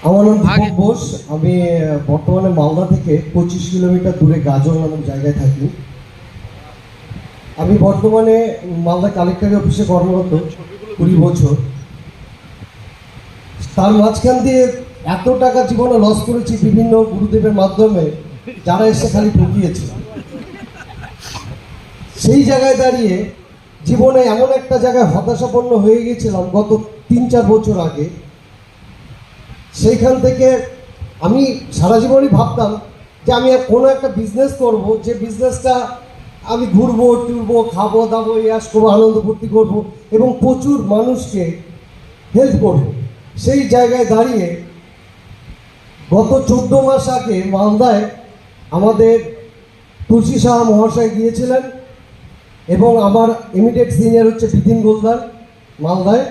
আমার নাম দীপক বোস। আমি বর্তমানে মালদা থেকে 25 কিলোমিটার দূরে গাজল নামক জায়গায় থাকি। আমি বর্তমানে মালদা কালেক্টর অফিসে কর্মরত 20 বছর। তার মাঝখান দিয়ে এত টাকা জীবনে লস করেছি বিভিন্ন গুরুদেবের মাধ্যমে, যারা এসে খালি ঠকিয়েছে। সেই জায়গায় দাঁড়িয়ে জীবনে এমন একটা জায়গায় হতাশাপন্ন হয়ে গিয়েছিলাম গত 3-4 বছর আগে। সেইখান থেকে আমি সারা জীবনই ভাবতাম যে আমি কোনো একটা বিজনেস করব, যে বিজনেসটা আমি ঘুরবো টুরবো, খাবো দাবো, ইয়াস করবো, আনন্দ ফুর্তি করবো এবং প্রচুর মানুষকে হেল্প করব। সেই জায়গায় দাঁড়িয়ে গত 14 মাস আগে মালদায় আমাদের তুলসী সাহা মহাশয় গিয়েছিলেন এবং আমার ইমিডিয়েট সিনিয়র হচ্ছে বিপিন গোলদার মালদায়।